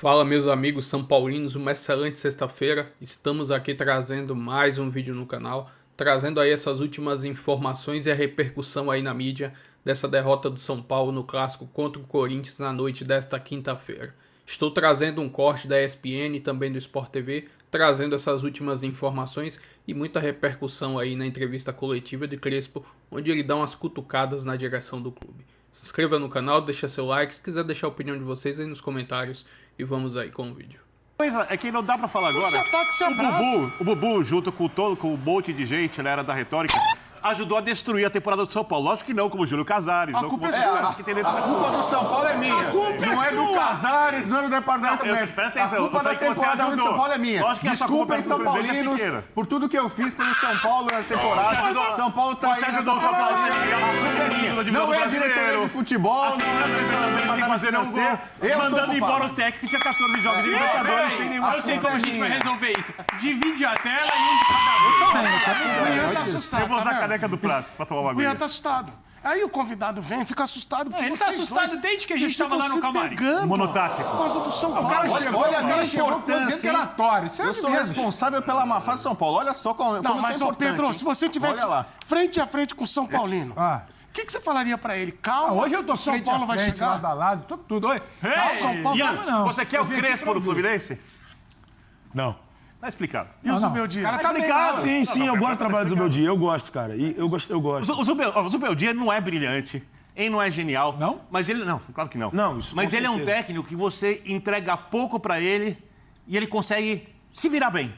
Fala, meus amigos são paulinos, uma excelente sexta-feira. Estamos aqui trazendo mais um vídeo no canal, trazendo aí essas últimas informações e a repercussão aí na mídia dessa derrota do São Paulo no clássico contra o Corinthians na noite desta quinta-feira. Estou trazendo um corte da ESPN e também do Sport TV, trazendo essas últimas informações e muita repercussão aí na entrevista coletiva de Crespo, onde ele dá umas cutucadas na direção do clube. Se inscreva no canal, deixa seu like, se quiser deixar a opinião de vocês aí nos comentários e vamos aí com o vídeo. Coisa é que não dá pra falar agora. O Bubu, junto com um monte de gente, ele era da retórica, ajudou a destruir a temporada do São Paulo. Lógico que não, como o Júlio Casares. Não como a culpa do São Paulo é minha. Não é do Casares, não é do departamento médico. A culpa da temporada do São Paulo é minha. Desculpem, São Paulinos, por tudo que eu fiz pelo São Paulo nessa temporada. São Paulo tá aí nessa temporada. Não é a diretoria de futebol, não é a diretoria de fazer não ser. Mandando embora o técnico que tinha 14 jogos de Libertadores sem nenhuma. Eu sei como a gente vai resolver isso. Divide a tela e um de cada vez. Eu vou usar a caneca do Prato pra tomar uma O Ian aguinha. tá assustado. Aí o convidado vem, fica assustado. Ele tá assustado desde que a gente tava lá no camarim. Monotático. Por causa do São Paulo. Olha a minha importância. Eu sou mesmo. responsável pela má fase do São Paulo. Olha só como Não, eu mas, sou ô importante. Pedro, se você tivesse Olha lá. frente a frente com o São Paulino, o que você falaria pra ele? Calma, Hoje eu tô o São frente Paulo a vai frente, chegar. lado a lado, tudo. Oi. São Paulo Ian, não. você quer o Eu vim aqui Crespo pra no ouvir. Fluminense? Não. Tá explicado. E o Zubeldia? Cara, Tá explicado. Sim, eu gosto do trabalho do Zubeldia. Eu gosto, cara. E eu gosto. O Zubeldia não é brilhante, ele não é genial. Não? Mas ele... Não, claro que não. Não, isso Mas com ele é um certeza. técnico que você entrega pouco pra ele e ele consegue se virar bem.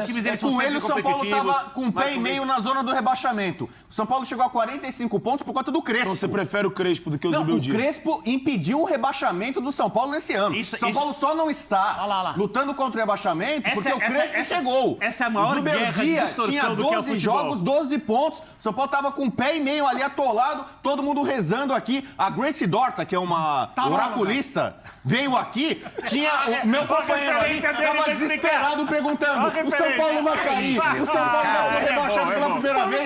Os times dele são Com sempre ele, o São Paulo competitivos, tava com o mas pé e meio ele- na zona do rebaixamento. O São Paulo chegou a 45 pontos por conta do Crespo. Então você prefere o Crespo do que o Não, o Zubeldia? Crespo impediu o rebaixamento do São Paulo nesse ano. São Paulo só não está lutando contra o rebaixamento porque o Crespo chegou. Essa é a maior o guerra de Zubeldia distorção tinha do que é o 12 futebol. jogos, 12 pontos. São Paulo tava com o pé e meio ali atolado, todo mundo rezando aqui. A Grace Dorta, que é uma oraculista, veio aqui, tinha o meu companheiro ali, tava desesperado perguntando: o São Paulo vai cair, o São Paulo vai ser rebaixado pela primeira vez.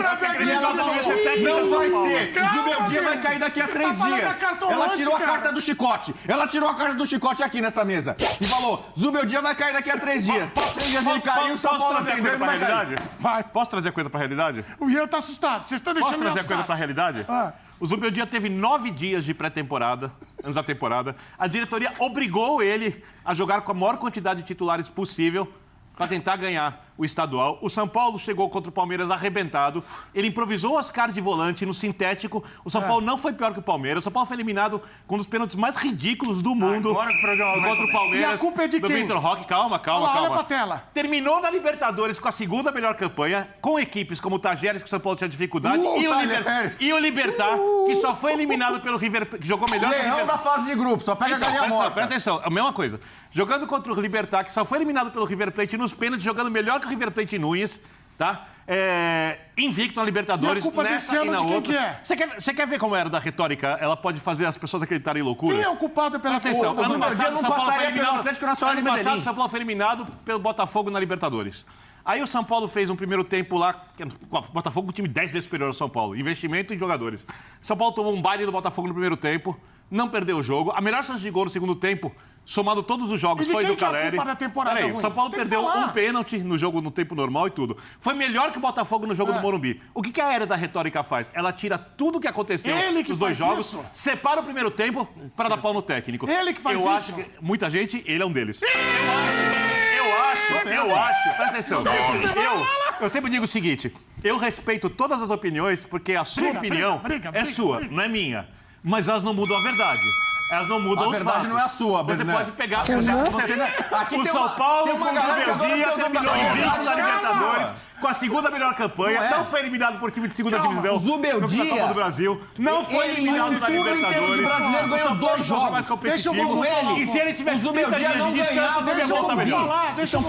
E ela falou: não vai ser, o Zubeldia vai cair daqui a 3 dias. Ela tirou a carta do chicote. Ela tirou a carta do chicote aqui nessa mesa. E falou: Zubeldia vai cair daqui a 3 dias. 3 dias ele caiu, o São Paulo acendeu e não vai cair. Posso trazer a coisa pra realidade? O Ian tá assustado. Vocês estão deixando Posso ele trazer a coisa pra assustado. realidade? O Zubeldia teve 9 dias de pré-temporada, antes da temporada. A diretoria obrigou ele a jogar com a maior quantidade de titulares possível para tentar ganhar o estadual. O São Paulo chegou contra o Palmeiras arrebentado. Ele improvisou o Oscar de volante no sintético. O São Paulo não foi pior que o Palmeiras. O São Paulo foi eliminado com um dos pênaltis mais ridículos do mundo Agora que o programa vai contra o Palmeiras. E a culpa é de do quem? Vitor Roque. Calma. Olha pra tela. Terminou na Libertadores com a segunda melhor campanha, com equipes como o Tajeres, que o São Paulo tinha dificuldade, e o Libertar, que só foi eliminado pelo River, que jogou melhor que o Leão River. da fase de grupo, só pega a galinha morta. Presta atenção, a mesma coisa. Jogando contra o Libertar, que só foi eliminado pelo River Plate nos pênaltis, jogando melhor que o River Plate em Nunes, tá? Invicto na Libertadores. E a culpa nessa desse ano e na de quem outra. que é? Você quer ver como era da retórica? Ela pode fazer as pessoas acreditarem em loucuras? Quem é o culpado pela Presta atenção. culpa? Ano Zubeldia passado, não São Paulo foi passaria pelo eliminado. Atlético Nacional de Ano passado, Medellín. o São Paulo foi eliminado pelo Botafogo na Libertadores. Aí o São Paulo fez um primeiro tempo lá, o Botafogo um time 10 vezes superior ao São Paulo, investimento em jogadores. São Paulo tomou um baile do Botafogo no primeiro tempo, não perdeu o jogo. A melhor chance de gol no segundo tempo, somado todos os jogos, E de foi quem do que é a Caleri. culpa da temporada Peraí, o ruim? São Paulo Você tem que perdeu falar. um pênalti no jogo no tempo normal e tudo. Foi melhor que o Botafogo no jogo do Morumbi. O que a era da retórica faz? Ela tira tudo o que aconteceu Ele que nos dois faz jogos, isso. separa o primeiro tempo para dar pau no técnico. Ele que faz Eu isso. acho que muita gente, ele é um deles. Eu acho, presta atenção. Eu sempre digo o seguinte, eu respeito todas as opiniões, porque a sua opinião é sua, não é minha. Mas elas não mudam a verdade. Elas não mudam os verdade fatos. não é a sua, Você Berné. pode pegar... Aqui o tem São Paulo, tem uma com o galera que adora Zubeldia, ser o dono da terminou invicto na verdade. Libertadores, com a segunda melhor campanha, Não é. não foi eliminado por time de segunda divisão O Zubeldia- no Copa do Brasil, não foi Ele, eliminado em na tudo inteiro de Brasileiro brasileiro, ganhou 2 jogos. mais competitivo. Deixa eu com ele. E se ele tivesse o 30 Zubeldia dias não de descanso, ganhava, o deixa São eu Paulo tá ouvir. melhor. O São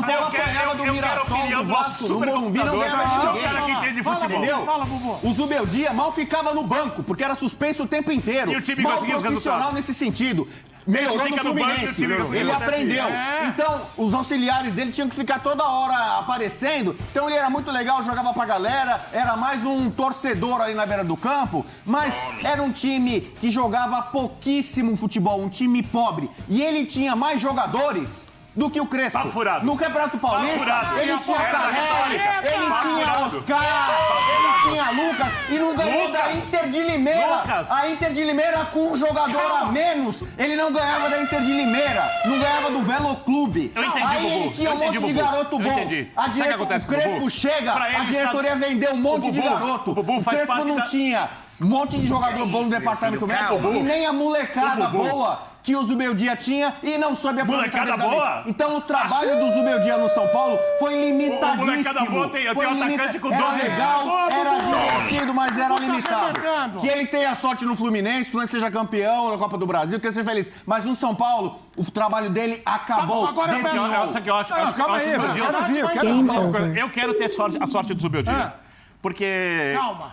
Paulo apanhava do Mirassol, do Vasco, do Morumbi, não ganhava de O cara que ninguém. entende de futebol. Entendeu? Fala, Bubu. O Zubeldia mal ficava no banco, porque era suspenso o tempo inteiro. E o time mal conseguia os profissional resultados. nesse sentido. melhorou no fica no banco, Fluminense. o time não Ele acontece aprendeu. isso. Então, os auxiliares dele tinham que ficar toda hora aparecendo. Então, ele era muito legal, jogava pra galera, era mais um torcedor ali na beira do campo, mas era um time que jogava pouquíssimo futebol, um time pobre. E ele tinha mais jogadores do que o Crespo. Papo furado. No Campeonato Paulista, furado. ele tinha Papo Carelli, furado. ele Papo tinha furado. Oscar, ele tinha Lucas e não ganhou Lucas. da Inter de Limeira. Lucas. A Inter de Limeira com um jogador a menos, ele não ganhava da Inter de Limeira, não ganhava do Velo Clube. Eu entendi, Aí Bubu. ele tinha um Eu entendi, monte de Bubu. garoto Eu bom. entendi. A Sabe o que acontece o com o Crespo Bubu? chega, Pra ele, a o diretoria vendeu um monte o de Bubu- garoto. o Bubu O faz Crespo parte não da- tinha um monte de jogador bom no departamento médico e nem a molecada O Bubu. boa que o Zubeldia tinha e não soube aproveitar. Molecada devidamente. boa? Então o trabalho do Zubeldia no São Paulo foi limitadíssimo. O molecada boa tem Foi um atacante com era 12 legal, anos. era divertido, mas era Tá limitado. arrebentando. Que ele tenha sorte no Fluminense, que o Fluminense seja campeão da Copa do Brasil, que ele seja feliz. Mas no São Paulo, o trabalho dele acabou. Tá bom, agora eu Desde peço- ontem. Sabe o que eu acho? Não, calma aí, Zubeldia- quero ver, eu Vai quero entrar. falar uma coisa. Eu quero ter a sorte do Zubeldia. Porque Calma.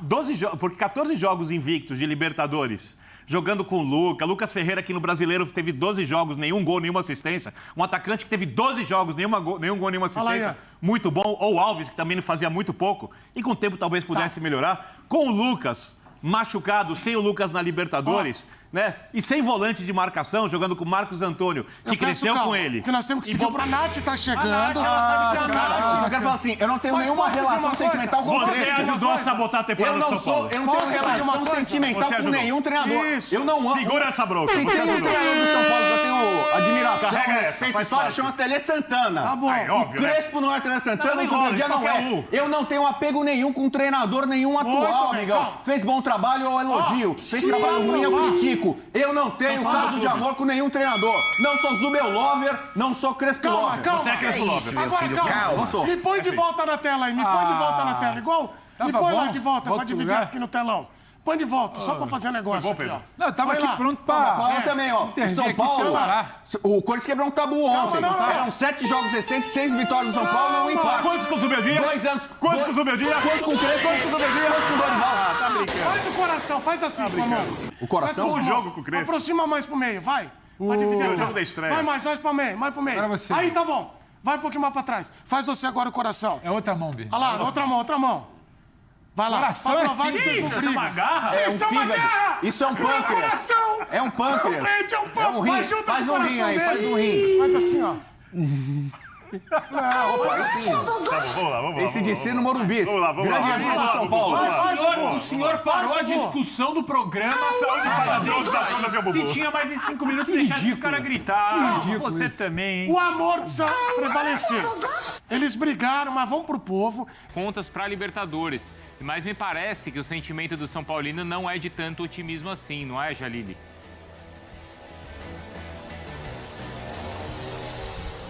14 jogos invictos de Libertadores, jogando com o Lucas Ferreira, que no Brasileiro teve 12 jogos, nenhum gol, nenhuma assistência. Um atacante que teve 12 jogos, nenhum gol, nenhuma Fala aí, assistência. Muito bom. Ou o Alves, que também não fazia muito pouco. E com o tempo talvez pudesse melhorar. Com o Lucas machucado, sem o Lucas na Libertadores, né? E sem volante de marcação, jogando com o Marcos Antônio, que Eu peço cresceu calma, com ele. Que nós temos que E seguir bom- pra Nath, tá chegando. Eu só quero falar assim, eu não tenho Posso nenhuma pedir uma relação coisa? sentimental com o Você Crespo. ajudou a sabotar a temporada Eu do não São Paulo. sou, eu não tenho Posso pedir uma relação coisa? sentimental Você com ajudou. nenhum treinador. Isso. Eu não amo. Segura essa bronca. Se você tem um ajudou. treinador do São Paulo que eu tenho admiração, Carrega essa, respeito, faz história, parte. chama-se Tele Santana. Tá bom. Ai, O óbvio, né? Crespo não é Tele Santana, Não, o não rola, Zubeldia isso não qualquer é. um. Eu não tenho apego nenhum com treinador nenhum atual, bem, amigão. calma. Fez bom trabalho, eu elogio. Fez trabalho ruim, eu critico. Eu não tenho caso de amor com nenhum treinador. Não sou Zubel Lover, não sou Crespo Calma, Lover. calma. Você é Crespo Lover. Agora, calma. Não sou. Me põe de volta na tela aí, me põe de volta na tela. Igual, me põe lá bom. de volta pra Volta pro dividir lugar. aqui no telão. Põe de volta, só pra fazer um negócio bom, aqui, Pedro. ó. Não, eu tava Põe aqui lá. pronto Paulo pra... também, ó. O intervir São aqui, Paulo, separar. o Corinthians quebrou um tabu ontem. não. Eram 7 jogos recentes, 6 vitórias do São Paulo e um empate. Quantos com o Zubeldia? 2 anos. Quantos com o Zubeldia? Quantos com o Crespo, quantos com o Zubeldia, quantos com o Dorival. Faz o coração, faz assim com a mão. O coração? Faz assim, Um ó. jogo com o Crespo. Aproxima mais pro meio, vai. Vai dividir o a jogo tela. da estreia. Vai mais pro meio, mais pro meio. Agora você. Aí, tá bom. Vai um pouquinho mais pra trás. Faz você agora o coração. É outra mão, Bi. Olha lá, outra mão. Vai lá, Coração pra é provar que assim, vocês não isso é brigam. uma garra? É um Isso é uma fígado. guerra! Isso é um Meu pâncreas. coração! É um pâncreas. Realmente é um É um pâncreas. rim. Vai junto Faz com o um rim coração aí, dele. faz um rim. Faz assim, ó. Tá bom, vamos lá. Esse DC no Morumbi. Vamos lá, vamos lá. Grande evento Vamos de lá, São Paulo. O senhor parou a discussão do programa Bubu. se tinha mais de 5 minutos e deixar esses caras gritar. Você também, hein? O amor precisa prevalecer. Eles brigaram, mas vamos pro povo. Contas para Libertadores. Mas me parece que o sentimento do São Paulino não é de tanto otimismo assim, não é, Jalili?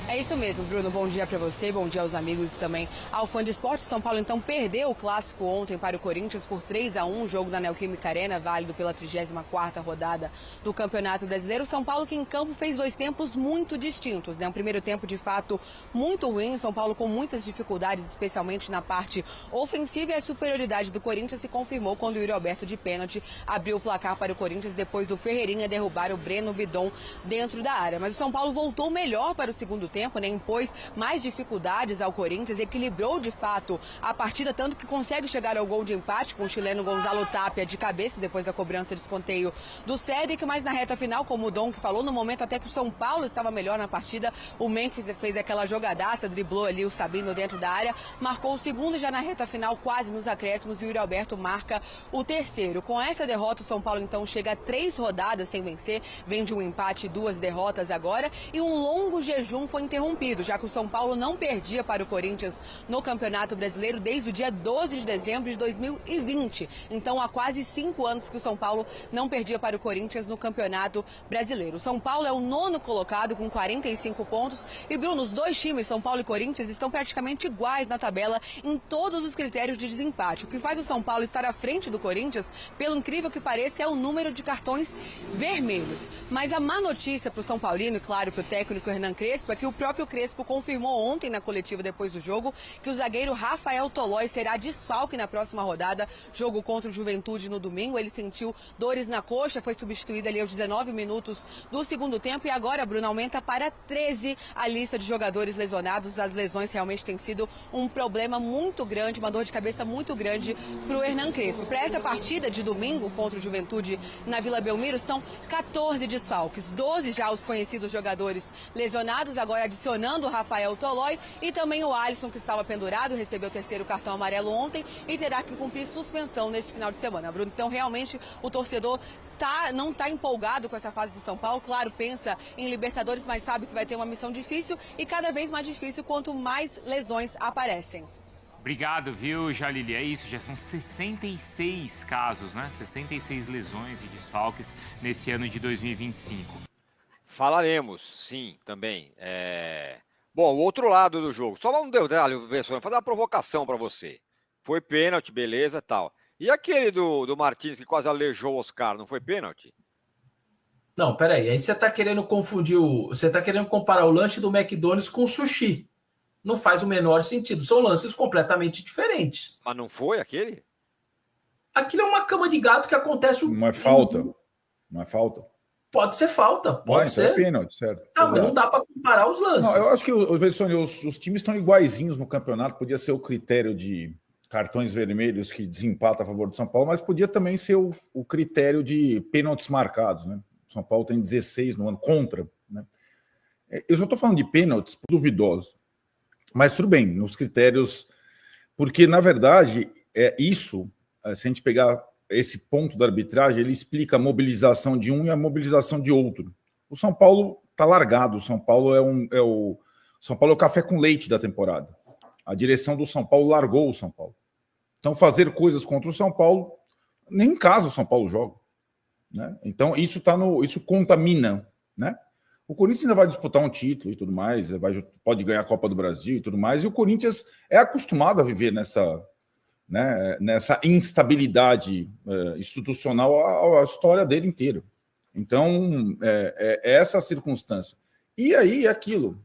É isso mesmo, Bruno. Bom dia pra você, bom dia aos amigos e também ao fã de esporte. São Paulo, então, perdeu o clássico ontem para o Corinthians por 3-1, jogo da Neoquímica Arena, válido pela 34ª rodada do Campeonato Brasileiro. São Paulo que em campo fez 2 tempos muito distintos, né? Um primeiro tempo, de fato, muito ruim. São Paulo com muitas dificuldades, especialmente na parte ofensiva, e a superioridade do Corinthians se confirmou quando o Yuri Alberto, de pênalti, abriu o placar para o Corinthians depois do Ferreirinha derrubar o Breno Bidon dentro da área. Mas o São Paulo voltou melhor para o segundo tempo, né? Impôs mais dificuldades ao Corinthians, equilibrou de fato a partida, tanto que consegue chegar ao gol de empate com o chileno Gonzalo Tapia de cabeça depois da cobrança de escanteio do Cédric, mas na reta final, como o Dom que falou, no momento até que o São Paulo estava melhor na partida, o Memphis fez aquela jogadaça, driblou ali o Sabino dentro da área, marcou o segundo e já na reta final, quase nos acréscimos, o Yuri Alberto marca o terceiro. Com essa derrota, o São Paulo então chega a 3 rodadas sem vencer, vem de um empate e 2 derrotas agora, e um longo jejum foi interrompido, já que o São Paulo não perdia para o Corinthians no Campeonato Brasileiro desde o dia 12 de dezembro de 2020. Então, há quase 5 anos que o São Paulo não perdia para o Corinthians no Campeonato Brasileiro. O São Paulo é o 9º colocado com 45 pontos. E, Bruno, os dois times, São Paulo e Corinthians, estão praticamente iguais na tabela em todos os critérios de desempate. O que faz o São Paulo estar à frente do Corinthians, pelo incrível que pareça, é o número de cartões vermelhos. Mas a má notícia para o São Paulino e, claro, para o técnico Hernan Crespo é que o próprio Crespo confirmou ontem na coletiva depois do jogo que o zagueiro Rafael Tolói será desfalque na próxima rodada, jogo contra o Juventude no domingo. Ele sentiu dores na coxa, foi substituído ali aos 19 minutos do segundo tempo e agora, Bruno, aumenta para 13 a lista de jogadores lesionados. As lesões realmente têm sido um problema muito grande, uma dor de cabeça muito grande para o Hernan Crespo. Para essa partida de domingo contra o Juventude na Vila Belmiro, são 14 desfalques, 12 já os conhecidos jogadores lesionados, agora adicionando o Rafael Tolói e também o Alisson, que estava pendurado, recebeu o terceiro cartão amarelo ontem e terá que cumprir suspensão nesse final de semana, Bruno. Então, realmente, o torcedor não está empolgado com essa fase do São Paulo. Claro, pensa em Libertadores, mas sabe que vai ter uma missão difícil e cada vez mais difícil quanto mais lesões aparecem. Obrigado, viu, Jalili? É isso, já são 66 casos, né? 66 lesões e desfalques nesse ano de 2025. Falaremos, sim, também. Bom, o outro lado do jogo. Só um detalhe, vou fazer uma provocação para você. Foi pênalti, beleza, tal. E aquele do Martins que quase aleijou o Oscar, não foi pênalti? Não, peraí. Aí você tá querendo confundir Você tá querendo comparar o lanche do McDonald's com o sushi. Não faz o menor sentido. São lances completamente diferentes. Mas não foi aquele? Aquilo é uma cama de gato que acontece... Não é falta. Não é falta. Pode ser falta, pode ser. É pênalti, certo. Não, mas não dá para comparar os lances. Não, eu acho que os times estão iguaizinhos no campeonato. Podia ser o critério de cartões vermelhos que desempata a favor do São Paulo, mas podia também ser o critério de pênaltis marcados, né? O São Paulo tem 16 no ano contra, né? Eu só estou falando de pênaltis duvidosos, mas tudo bem, nos critérios, porque na verdade isso, se a gente pegar esse ponto da arbitragem, ele explica a mobilização de um e a mobilização de outro. O São Paulo está largado, o São Paulo São Paulo é o café com leite da temporada. A direção do São Paulo largou o São Paulo. Então, fazer coisas contra o São Paulo, nem em casa o São Paulo joga, né? Então, isso contamina, né? O Corinthians ainda vai disputar um título e tudo mais, pode ganhar a Copa do Brasil e tudo mais, e o Corinthians é acostumado a viver nessa instabilidade institucional a história dele inteira. Então, é essa a circunstância. E aí, é aquilo.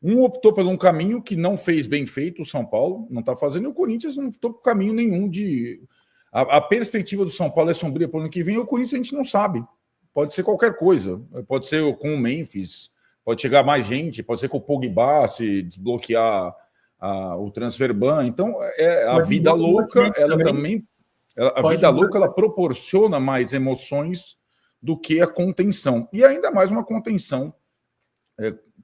Um optou por um caminho que não fez bem feito, o São Paulo não está fazendo, e o Corinthians não optou por caminho nenhum de... A perspectiva do São Paulo é sombria para o ano que vem, e o Corinthians a gente não sabe. Pode ser qualquer coisa. Pode ser com o Memphis, pode chegar mais gente, pode ser com o Pogba, se desbloquear o transfer ban. Então, a vida louca, ela também... A vida louca, ela proporciona mais emoções do que a contenção. E ainda mais uma contenção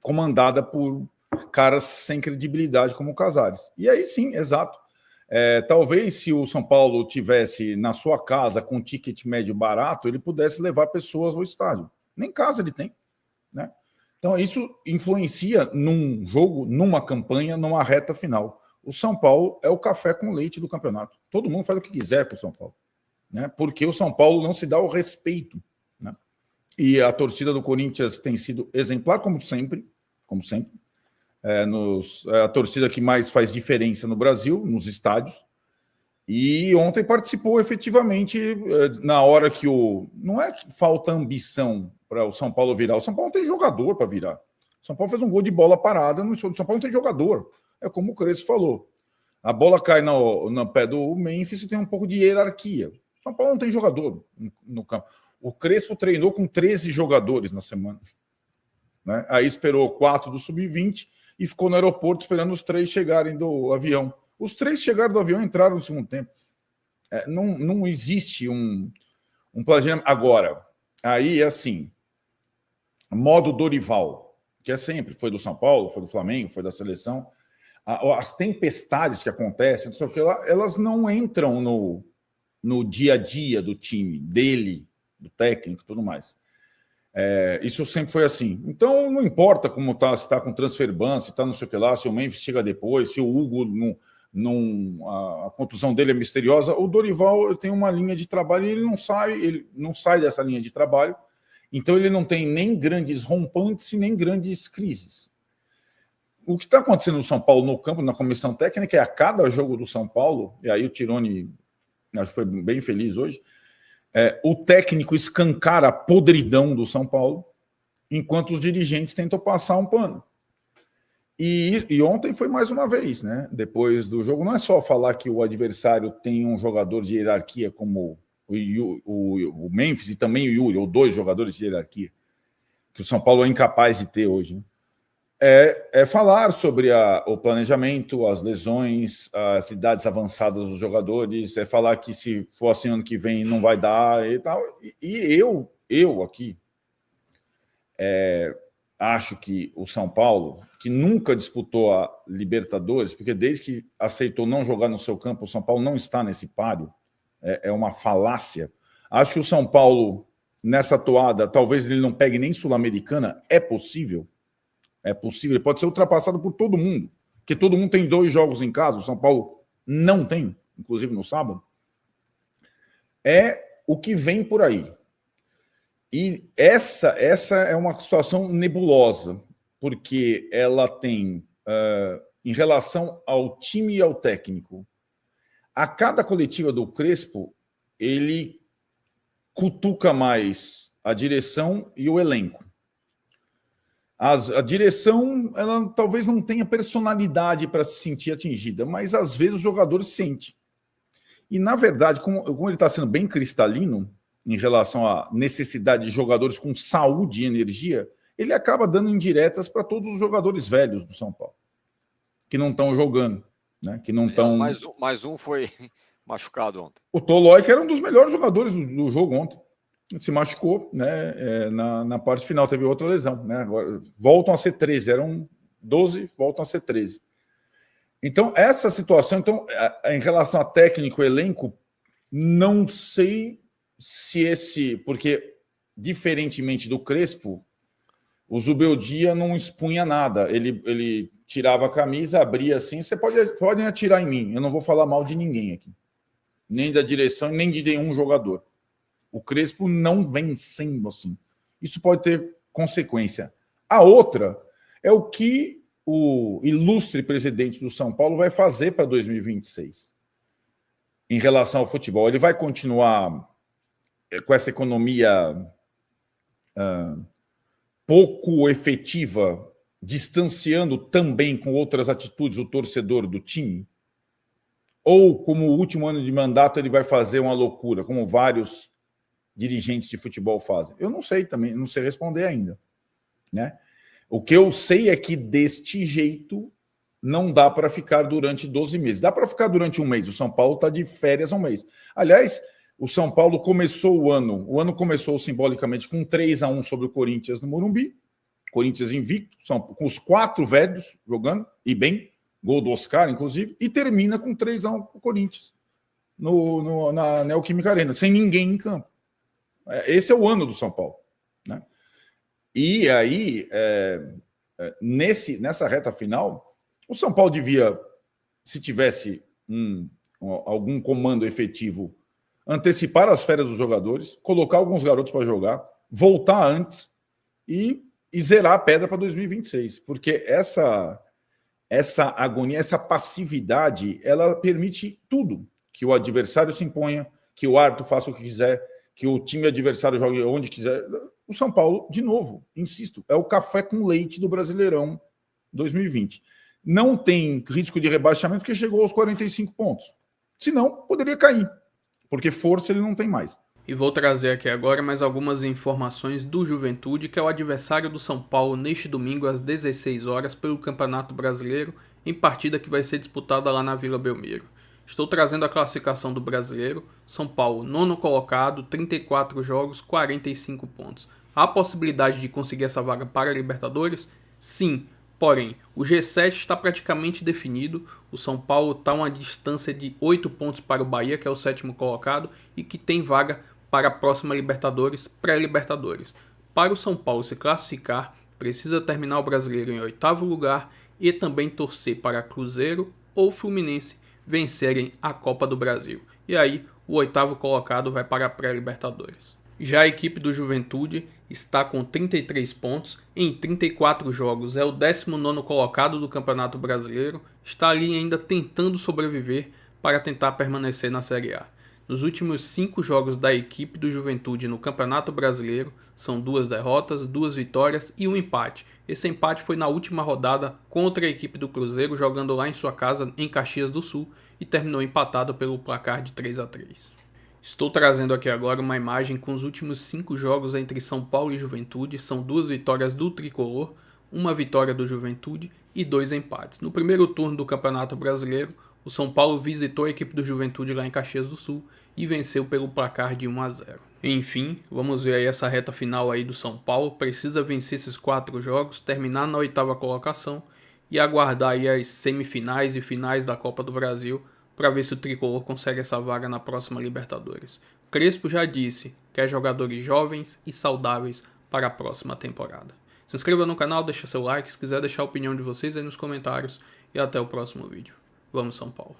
comandada por caras sem credibilidade como o Casares. E aí sim, exato. Talvez se o São Paulo tivesse na sua casa com ticket médio barato, ele pudesse levar pessoas ao estádio. Nem casa ele tem, né? Então isso influencia num jogo, numa campanha, numa reta final. O São Paulo é o café com leite do campeonato. Todo mundo faz o que quiser com o São Paulo, né? Porque o São Paulo não se dá o respeito, né? E a torcida do Corinthians tem sido exemplar, como sempre. A torcida que mais faz diferença no Brasil, nos estádios. E ontem participou efetivamente na hora que não é que falta ambição para o São Paulo virar. O São Paulo não tem jogador para virar. O São Paulo fez um gol de bola parada, o São Paulo não tem jogador. É como o Crespo falou. A bola cai no pé do Memphis e tem um pouco de hierarquia. O São Paulo não tem jogador no campo. O Crespo treinou com 13 jogadores na semana, né? Aí esperou 4 do Sub-20 e ficou no aeroporto esperando os 3 chegarem do avião. Os 3 chegaram do avião e entraram no segundo tempo. Não existe um planejamento. Agora, aí é assim, modo Dorival, que sempre foi do São Paulo, foi do Flamengo, foi da seleção. As tempestades que acontecem, não sei o que lá, elas não entram no dia a dia do time, dele, do técnico e tudo mais. Isso sempre foi assim. Então, não importa como está, se está com transfer ban, se está não sei o que lá, se o Memphis chega depois, se o Hugo, a contusão dele é misteriosa. O Dorival tem uma linha de trabalho e ele não sai dessa linha de trabalho. Então, ele não tem nem grandes rompantes e nem grandes crises. O que está acontecendo no São Paulo, no campo, na comissão técnica, é a cada jogo do São Paulo, e aí o Tironi acho que foi bem feliz hoje, o técnico escancara a podridão do São Paulo, enquanto os dirigentes tentam passar um pano. E ontem foi mais uma vez, né? Depois do jogo, não é só falar que o adversário tem um jogador de hierarquia como o Memphis e também o Yuri, ou 2 jogadores de hierarquia, que o São Paulo é incapaz de ter hoje, né? É falar sobre o planejamento, as lesões, as idades avançadas dos jogadores, é falar que se for assim ano que vem não vai dar e tal. E eu aqui acho que o São Paulo, que nunca disputou a Libertadores, porque desde que aceitou não jogar no seu campo, o São Paulo não está nesse páreo, é uma falácia. Acho que o São Paulo, nessa toada, talvez ele não pegue nem Sul-Americana, é possível, ele pode ser ultrapassado por todo mundo, porque todo mundo tem 2 jogos em casa, o São Paulo não tem, inclusive no sábado. É o que vem por aí. E essa é uma situação nebulosa, porque ela tem, em relação ao time e ao técnico, a cada coletiva do Crespo, ele cutuca mais a direção e o elenco. A direção, ela talvez não tenha personalidade para se sentir atingida, mas às vezes os jogadores sentem. E, na verdade, como ele está sendo bem cristalino em relação à necessidade de jogadores com saúde e energia, ele acaba dando indiretas para todos os jogadores velhos do São Paulo, que não estão jogando, né? Que não estão. Mais um foi machucado ontem. O Tolói, que era um dos melhores jogadores do jogo ontem, se machucou, né? Na parte final teve outra lesão, né? Agora voltam a ser 13, eram 12, voltam a ser 13. Então, essa situação, em relação a técnico e elenco, não sei se porque, diferentemente do Crespo, o Zubeldia não expunha nada. Ele tirava a camisa, abria assim, você podem atirar em mim, eu não vou falar mal de ninguém aqui. Nem da direção, nem de nenhum jogador. O Crespo não vem sendo assim. Isso pode ter consequência. A outra é o que o ilustre presidente do São Paulo vai fazer para 2026 em relação ao futebol. Ele vai continuar com essa economia pouco efetiva, distanciando também com outras atitudes o torcedor do time? Ou, como o último ano de mandato, ele vai fazer uma loucura, como vários dirigentes de futebol fazem? Eu não sei também, não sei responder ainda, né? O que eu sei é que deste jeito não dá para ficar durante 12 meses. Dá para ficar durante um mês. O São Paulo está de férias um mês. Aliás, o São Paulo começou o ano começou simbolicamente com 3-1 sobre o Corinthians no Morumbi. Corinthians invicto, com os 4 velhos jogando, e bem, gol do Oscar, inclusive, e termina com 3-1 com o Corinthians na Neoquímica Arena, sem ninguém em campo. Esse é o ano do São Paulo, né? E aí, nessa reta final, o São Paulo devia, se tivesse algum comando efetivo, antecipar as férias dos jogadores, colocar alguns garotos para jogar, voltar antes e zerar a pedra para 2026. Porque essa agonia, essa passividade, ela permite tudo. Que o adversário se imponha, que o árbitro faça o que quiser, que o time adversário jogue onde quiser. O São Paulo, de novo, insisto, é o café com leite do Brasileirão 2020. Não tem risco de rebaixamento porque chegou aos 45 pontos. Senão, poderia cair, porque força ele não tem mais. E vou trazer aqui agora mais algumas informações do Juventude, que é o adversário do São Paulo neste domingo às 16 horas pelo Campeonato Brasileiro, em partida que vai ser disputada lá na Vila Belmiro. Estou trazendo a classificação do Brasileiro. São Paulo, 9º colocado, 34 jogos, 45 pontos. Há possibilidade de conseguir essa vaga para a Libertadores? Sim, porém, o G7 está praticamente definido. O São Paulo está a uma distância de 8 pontos para o Bahia, que é o 7º colocado, e que tem vaga para a próxima Libertadores, pré-Libertadores. Para o São Paulo se classificar, precisa terminar o Brasileiro em 8º lugar e também torcer para Cruzeiro ou Fluminense vencerem a Copa do Brasil. E aí, o 8º colocado vai para a pré-Libertadores. Já a equipe do Juventude está com 33 pontos em 34 jogos. É o 19º colocado do Campeonato Brasileiro. Está ali ainda tentando sobreviver para tentar permanecer na Série A. Nos últimos 5 jogos da equipe do Juventude no Campeonato Brasileiro, são 2 derrotas, 2 vitórias e 1 empate. Esse empate foi na última rodada contra a equipe do Cruzeiro, jogando lá em sua casa em Caxias do Sul, e terminou empatado pelo placar de 3-3. Estou trazendo aqui agora uma imagem com os últimos 5 jogos entre São Paulo e Juventude. São 2 vitórias do Tricolor, 1 vitória do Juventude e 2 empates. No primeiro turno do Campeonato Brasileiro, o São Paulo visitou a equipe do Juventude lá em Caxias do Sul e venceu pelo placar de 1-0. Enfim, vamos ver aí essa reta final aí do São Paulo. Precisa vencer esses 4 jogos, terminar na 8ª colocação e aguardar aí as semifinais e finais da Copa do Brasil para ver se o Tricolor consegue essa vaga na próxima Libertadores. Crespo já disse que quer jogadores jovens e saudáveis para a próxima temporada. Se inscreva no canal, deixa seu like, se quiser deixar a opinião de vocês aí nos comentários e até o próximo vídeo. Vamos São Paulo!